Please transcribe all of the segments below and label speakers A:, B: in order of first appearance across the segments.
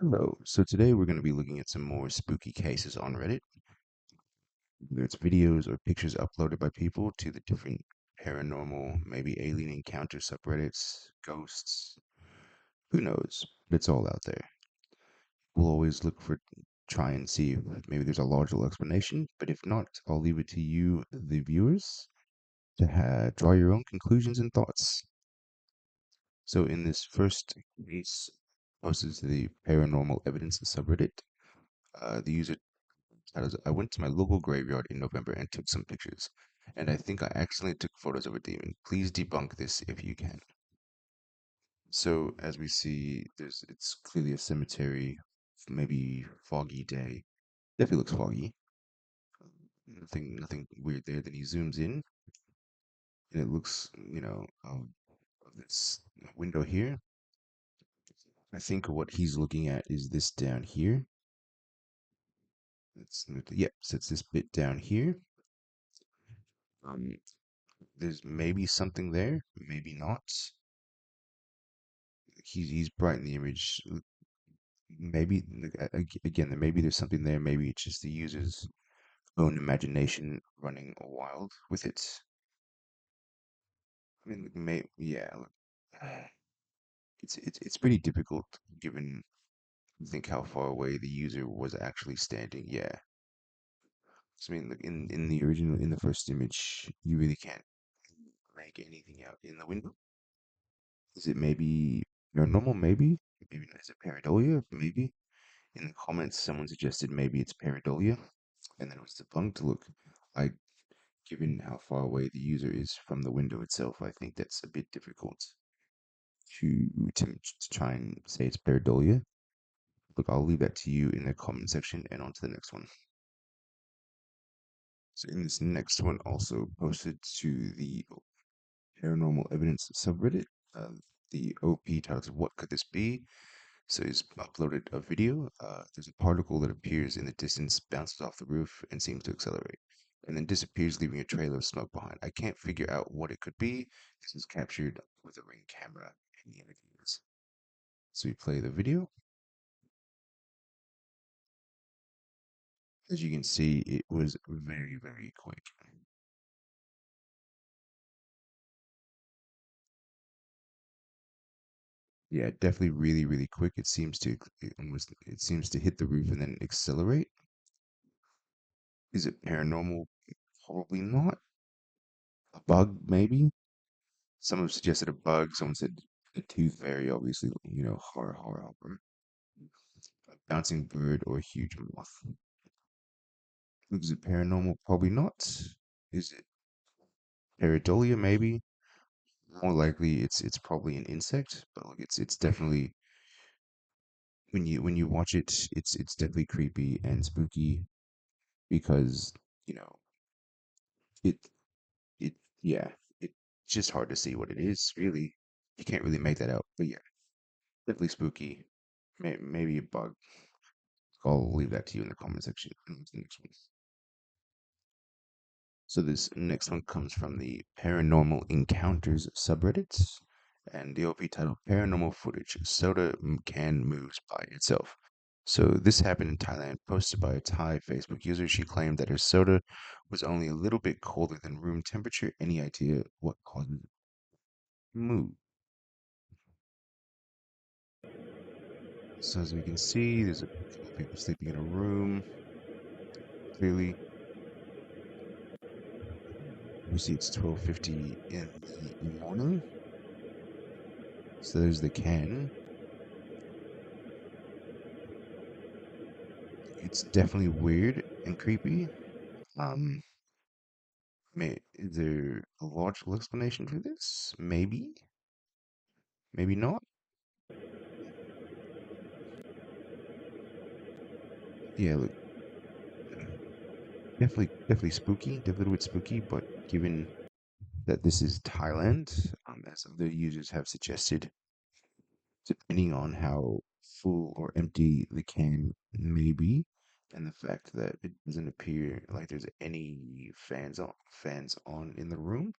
A: Hello. So today we're going to be looking at some more spooky cases on Reddit. Whether it's videos or pictures uploaded by people to the different paranormal, maybe alien encounter subreddits, ghosts, who knows? But it's all out there. We'll always look for, try and see if maybe there's a logical explanation, but if not, I'll leave it to you, the viewers, to draw your own conclusions and thoughts. So in this first case, posted to the Paranormal Evidence subreddit, the user I went to my local graveyard in November and took some pictures, and I think I accidentally took photos of a demon. Please debunk this if you can. So as we see, it's clearly a cemetery, maybe foggy day. Definitely looks foggy. Nothing weird there. Then he zooms in, and it looks, this window here. I think what he's looking at is this down here. Yep, so it's this bit down here. Um, there's maybe something there, maybe not. He's bright in the image. Maybe again, maybe there's something there. Maybe it's just the user's own imagination running wild with it. I mean, yeah, look, it's pretty difficult given think how far away the user was actually standing. Yeah, so, I mean, look, in the original, in the first image, you really can't make anything out in the window. Is it maybe paranormal? Maybe not. Is it pareidolia? Maybe. In the comments, someone suggested maybe it's pareidolia, and then it was debunked. Look, I given how far away the user is from the window itself, I think that's a bit difficult to try and say it's pareidolia. Look, I'll leave that to you in the comment section and on to the next one. So in this next one, also posted to the Paranormal Evidence subreddit, the OP titled "What Could This Be?" So he's uploaded a video. There's a particle that appears in the distance, bounces off the roof, and seems to accelerate, and then disappears, leaving a trail of smoke behind. I can't figure out what it could be. This is captured with a Ring camera and the images. So we play the video. As you can see, it was very, very quick. Yeah, definitely really, really quick. It seems to hit the roof and then accelerate. Is it paranormal? Probably not. A bug, maybe. Some have suggested a bug. Someone said a tooth fairy, obviously, horror, horror, horror. A bouncing bird or a huge moth. Is it paranormal? Probably not. Is it pareidolia? Maybe. More likely, it's probably an insect. But look, it's definitely when you watch it, it's definitely creepy and spooky because you know it it yeah it's just hard to see what it is. Really, you can't really make that out. But yeah, definitely spooky. Maybe a bug. I'll leave that to you in the comment section. And what's the next one? So this next one comes from the Paranormal Encounters subreddits, and the OP title Paranormal Footage Soda Can Moves by Itself. So this happened in Thailand, posted by a Thai Facebook user. She claimed that her soda was only a little bit colder than room temperature. Any idea what caused it to move? So as we can see, there's a couple of people sleeping in a room. Clearly, we see it's 12:50 in the morning. So there's the can. It's definitely weird and creepy. Um, is there a logical explanation for this? Maybe, maybe not. Yeah, look, definitely spooky, definitely a little bit spooky. But given that this is Thailand, as other users have suggested, depending on how full or empty the can may be, and the fact that it doesn't appear like there's any fans on in the room,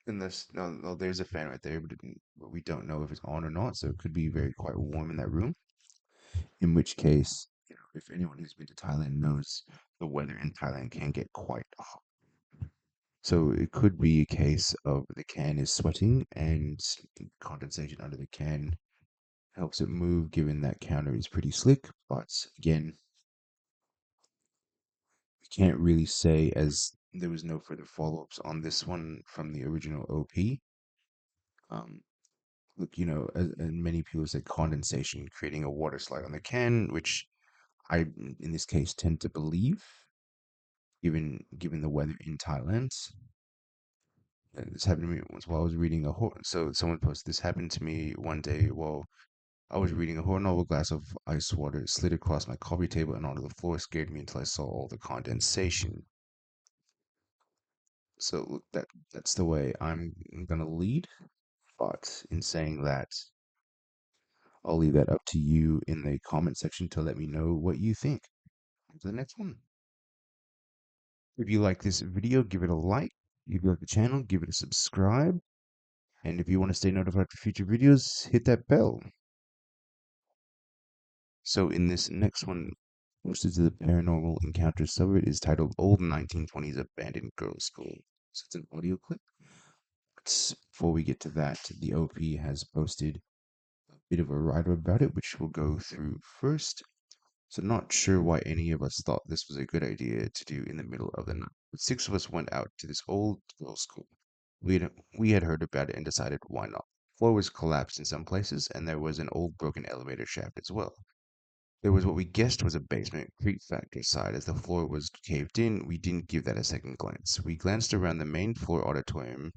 A: Unless, no, no, there's a fan right there, but we don't know if it's on or not, so it could be very quite warm in that room. In which case, if anyone who's been to Thailand knows the weather in Thailand can get quite hot. So it could be a case of the can is sweating and condensation under the can helps it move, given that counter is pretty slick. But again, we can't really say as there was no further follow-ups on this one from the original OP. Um, Look, and many people say condensation creating a water slide on the can, which I, in this case, tend to believe, given the weather in Thailand. This happened to me once while I was reading a horror. So someone posted this happened to me one day while I was reading a horror novel. Glass of ice water slid across my coffee table and onto the floor, scared me until I saw all the condensation. So look, that's the way I'm gonna lead. But in saying that, I'll leave that up to you in the comment section to let me know what you think. On to the next one. If you like this video, give it a like. If you like the channel, give it a subscribe. And if you want to stay notified for future videos, hit that bell. So in this next one, posted to the Paranormal Encounters subreddit is titled Old 1920s Abandoned Girls' School. So it's an audio clip. But before we get to that, the OP has posted a bit of a write-up about it, which we'll go through first. So not sure why any of us thought this was a good idea to do in the middle of the night. But six of us went out to this old girls' school. We had heard about it and decided why not. The floor was collapsed in some places, and there was an old broken elevator shaft as well. There was what we guessed was a basement creep factor side. As the floor was caved in, we didn't give that a second glance. We glanced around the main floor auditorium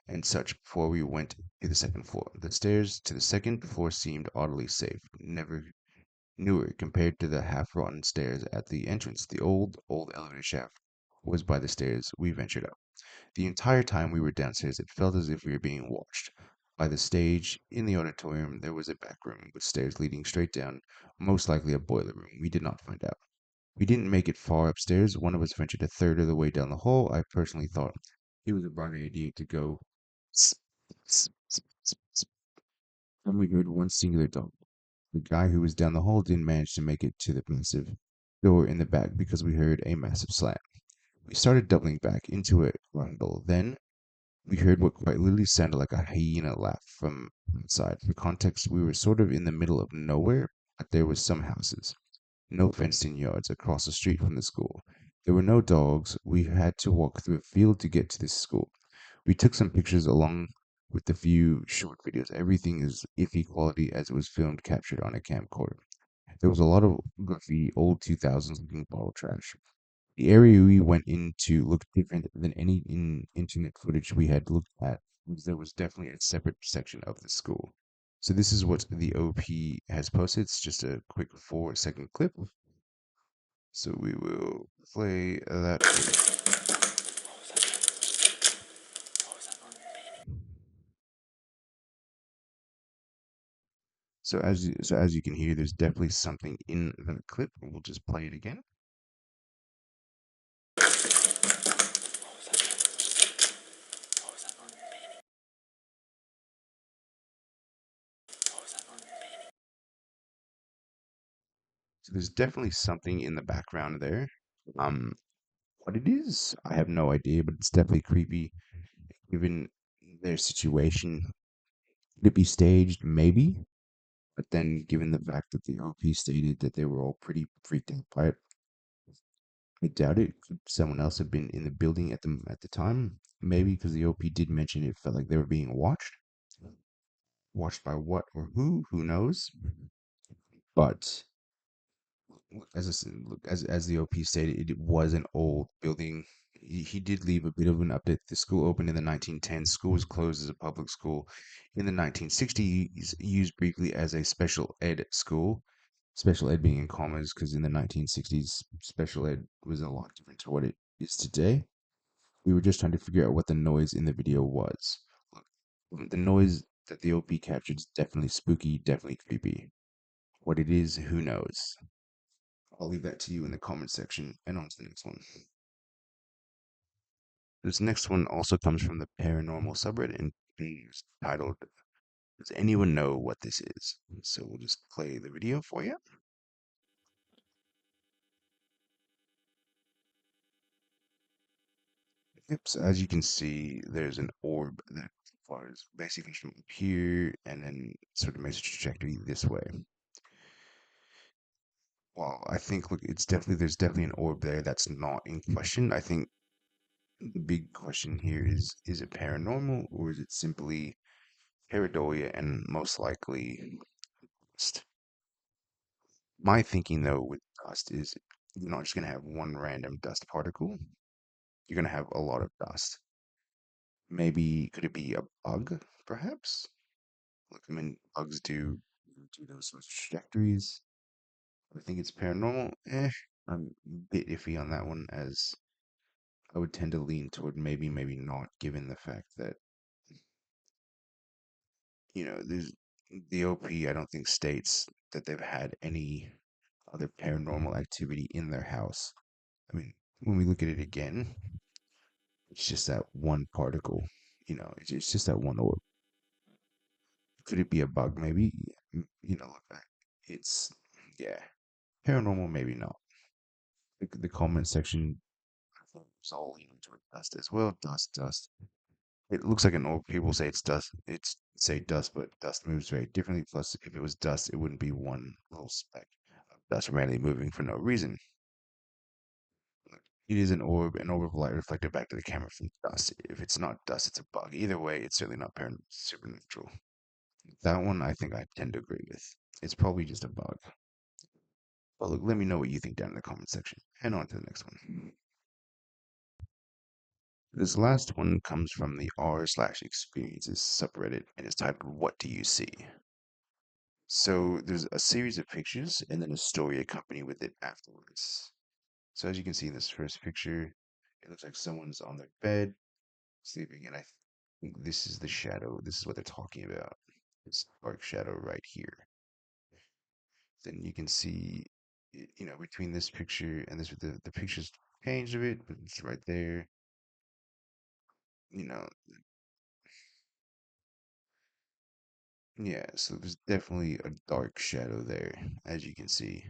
A: and such before we went to the second floor. The stairs to the second floor seemed oddly safe, never newer compared to the half-rotten stairs at the entrance. The old elevator shaft was by the stairs we ventured up. The entire time we were downstairs, it felt as if we were being watched. By the stage, in the auditorium, there was a back room with stairs leading straight down, most likely a boiler room. We did not find out. We didn't make it far upstairs. One of us ventured a third of the way down the hall. I personally thought it was a bright idea to go. Tss, tss, tss, tss, tss, and we heard one singular dog. The guy who was down the hall didn't manage to make it to the massive door in the back because we heard a massive slam. We started doubling back into a grundle. Then we heard what quite literally sounded like a hyena laugh from outside. For context, we were sort of in the middle of nowhere, but there was some houses, no fenced-in yards across the street from the school. There were no dogs. We had to walk through a field to get to this school. We took some pictures along with the few short videos. Everything is iffy quality as it was filmed captured on a camcorder. There was a lot of graffiti, old 2000s looking bottle trash. The area we went into looked different than any internet footage we had looked at, because there was definitely a separate section of the school. So this is what the OP has posted. It's just a quick 4-second clip. So we will play that. So as you can hear, there's definitely something in the clip. We'll just play it again. So there's definitely something in the background there. Um, what it is, I have no idea, but it's definitely creepy given their situation. Could it be staged? Maybe. But then, given the fact that the OP stated that they were all pretty freaked out by it, I doubt it. Could someone else have been in the building at the time? Maybe because the OP did mention it felt like they were being watched. Watched by what or who? Who knows? But as the OP stated, it was an old building. He did leave a bit of an update. The school opened in the 1910s. School was closed as a public school in the 1960s, used briefly as a special ed school. Special ed being in commas because in the 1960s, special ed was a lot different to what it is today. We were just trying to figure out what the noise in the video was. Look, the noise that the OP captured is definitely spooky, definitely creepy. What it is, who knows? I'll leave that to you in the comment section and on to the next one. This next one also comes from the Paranormal subreddit and is titled, "Does anyone know what this is?" So we'll just play the video for you. Yep, so as you can see, there's an orb that flies basically from up here and then sort of makes a trajectory this way. Well, I think look, there's definitely an orb there that's not in question. I think the big question here is it paranormal or is it simply pareidolia and most likely dust? My thinking though with dust is you're not just gonna have one random dust particle. You're gonna have a lot of dust. Maybe could it be a bug, perhaps? Look, I mean, bugs do those sorts of trajectories. I think it's paranormal. I'm a bit iffy on that one, as I would tend to lean toward maybe, maybe not, given the fact that there's the OP. I don't think states that they've had any other paranormal activity in their house. I mean, when we look at it again, it's just that one particle. It's just that one orb. Could it be a bug? Maybe. Look, it's yeah, paranormal. Maybe not. The comment section is all leaning toward dust as well. Dust, dust. It looks like an orb. People say it's dust. It's say dust, but dust moves very differently. Plus, if it was dust, it wouldn't be one little speck of dust randomly moving for no reason. It is an orb of light reflected back to the camera from dust. If it's not dust, it's a bug. Either way, it's certainly not supernatural. That one, I think I tend to agree with. It's probably just a bug. But look, let me know what you think down in the comment section. And on to the next one. This last one comes from the r/experiences subreddit and is titled, "What Do You See?" So there's a series of pictures and then a story accompanied with it afterwards. So as you can see in this first picture, it looks like someone's on their bed sleeping, and I think this is the shadow. This is what they're talking about. This dark shadow right here. Then you can see, between this picture and this, the picture's changed a bit, but it's right there. You know, yeah, so there's definitely a dark shadow there, as you can see.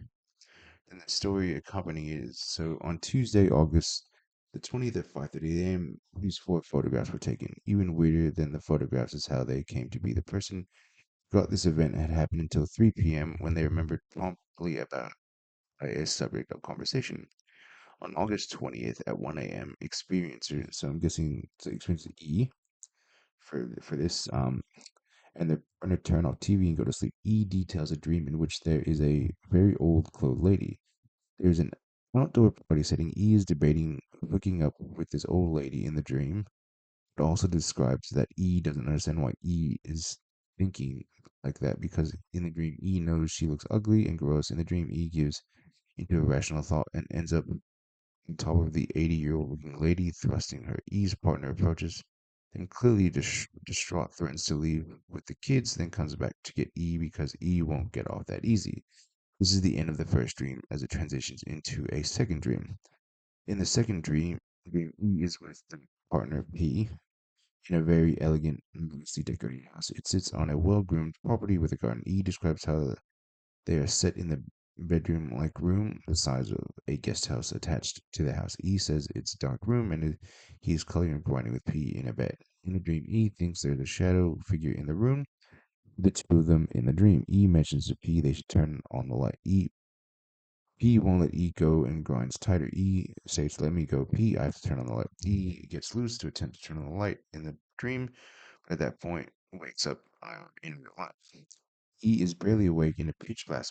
A: And the story accompanying it is, so on Tuesday, August the 20th at 5:30 a.m., these four photographs were taken. Even weirder than the photographs is how they came to be. The person who got this event had happened until 3 p.m. when they remembered promptly about a subject of conversation. On August 20th at 1 a.m., experiencer, so I'm guessing it's experiencer E for this, and they're going to turn off TV and go to sleep. E details a dream in which there is a very old clothed lady. There's an outdoor party setting. E is debating hooking up with this old lady in the dream. It also describes that E doesn't understand why E is thinking like that, because in the dream E knows she looks ugly and gross. In the dream E gives into a rational thought and ends up on top of the 80-year-old looking lady, thrusting her. E's partner approaches, then clearly distraught threatens to leave with the kids, then comes back to get E because E won't get off that easy. This is the end of the first dream as it transitions into a second dream. In the second dream E is with the partner P in a very elegant, nicely decorated house. It sits on a well-groomed property with a garden. E describes how they are set in the bedroom-like room, the size of a guest house attached to the house. E says it's a dark room and he is coloring and grinding with P in a bed. In the dream, E thinks there's a shadow figure in the room. The two of them in the dream. E mentions to P they should turn on the light. P won't let E go and grinds tighter. E says, "Let me go. P, I have to turn on the light." E gets loose to attempt to turn on the light in the dream, but at that point wakes up in real life. E is barely awake in a pitch black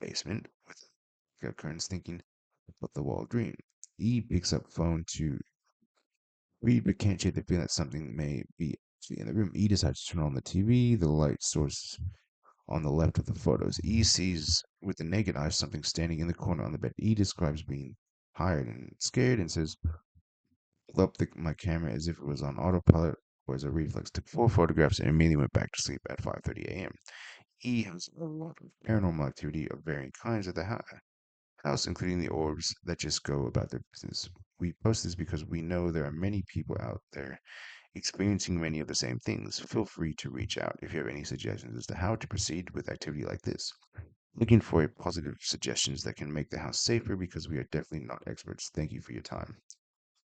A: basement with curtains, thinking about the wall dream. E picks up phone to read, but can't shake the feeling that something may be actually in the room. E decides to turn on the TV. The light source on the left of the photos. E sees with the naked eye something standing in the corner on the bed. E describes being tired and scared and says, "Pull up my camera as if it was on autopilot or as a reflex. Took four photographs and immediately went back to sleep at 5:30 a.m. E has a lot of paranormal activity of varying kinds at the house. house, including the orbs that just go about their business. We post this because we know there are many people out there experiencing many of the same things. Feel free to reach out if you have any suggestions as to how to proceed with activity like this. Looking for positive suggestions that can make the house safer because we are definitely not experts. Thank you for your time.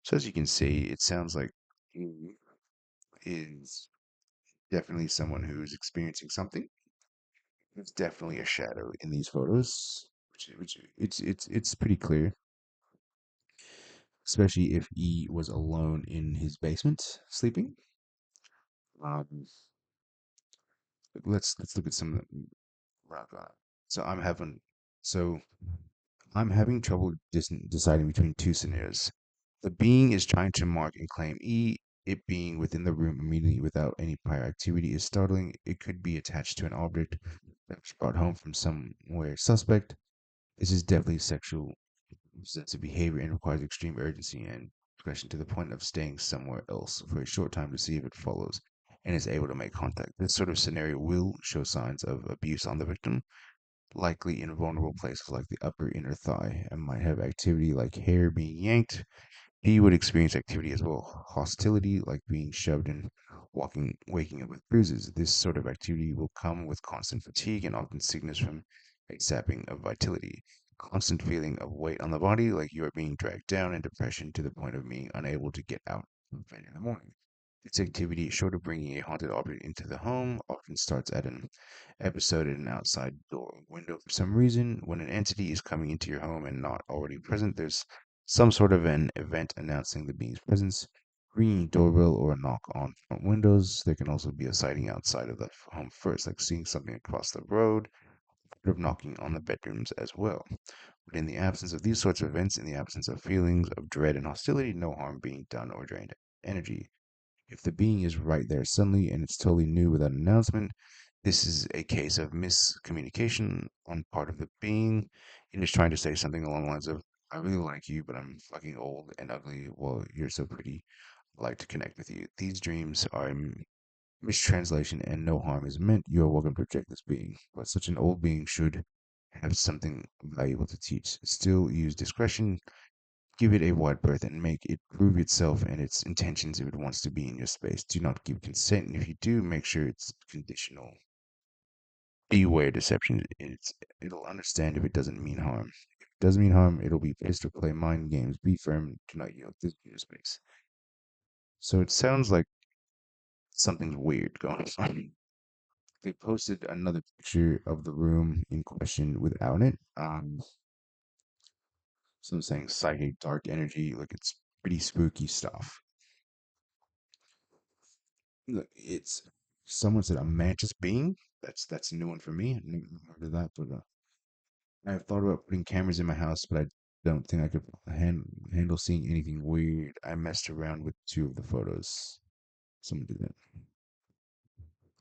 A: So as you can see, it sounds like he is definitely someone who's experiencing something. There's definitely a shadow in these photos, which it's pretty clear, especially if E was alone in his basement sleeping. Um, let's look at some of the rock on. So so I'm having trouble deciding between two scenarios. The being is trying to mark and claim E. It being within the room immediately without any prior activity is startling. It could be attached to an object that was brought home from somewhere suspect. This is definitely sexual possessive behavior and requires extreme urgency and discretion to the point of staying somewhere else for a short time to see if it follows and is able to make contact. This sort of scenario will show signs of abuse on the victim, likely in vulnerable places like the upper inner thigh, and might have activity like hair being yanked. He would experience activity as well, hostility like being shoved and waking up with bruises. This sort of activity will come with constant fatigue and often sickness from a sapping of vitality. Constant feeling of weight on the body, like you are being dragged down, and depression to the point of being unable to get out of bed in the morning. This activity, short of bringing a haunted object into the home, often starts at an episode at an outside door or window. For some reason, when an entity is coming into your home and not already present, there's some sort of an event announcing the being's presence, ringing doorbell or a knock on front windows. There can also be a sighting outside of the home first, like seeing something across the road, of knocking on the bedrooms as well. But in the absence of these sorts of events, in the absence of feelings of dread and hostility, no harm being done or drained energy. If the being is right there suddenly and it's totally new without an announcement, this is a case of miscommunication on part of the being. It is trying to say something along the lines of, I really like you, but I'm fucking old and ugly. Well, you're so pretty. I'd like to connect with you. These dreams are a mistranslation and no harm is meant. You are welcome to reject this being. But such an old being should have something valuable to teach. Still use discretion, give it a wide berth and make it prove itself and its intentions if it wants to be in your space. Do not give consent, and if you do, make sure it's conditional. Beware deception. It'll understand if it doesn't mean harm. If it does mean harm, it'll be pissed or play mind games. Be firm. Do not yield. This is your space. So it sounds like something's weird going on. They posted another picture of the room in question without it. Some saying psychic dark energy, like it's pretty spooky stuff. Look, it's someone said a mantis being. That's a new one for me. I never heard of that, but I've thought about putting cameras in my house, but I don't think I could handle seeing anything weird. I messed around with two of the photos. Someone did that.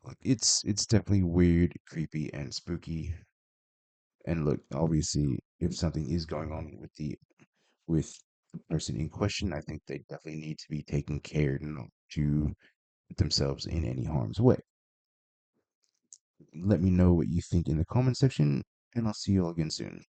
A: Look, it's definitely weird, creepy, and spooky. And look, obviously, if something is going on with the person in question, I think they definitely need to be taken care not to put themselves in any harm's way. Let me know what you think in the comment section, and I'll see you all again soon.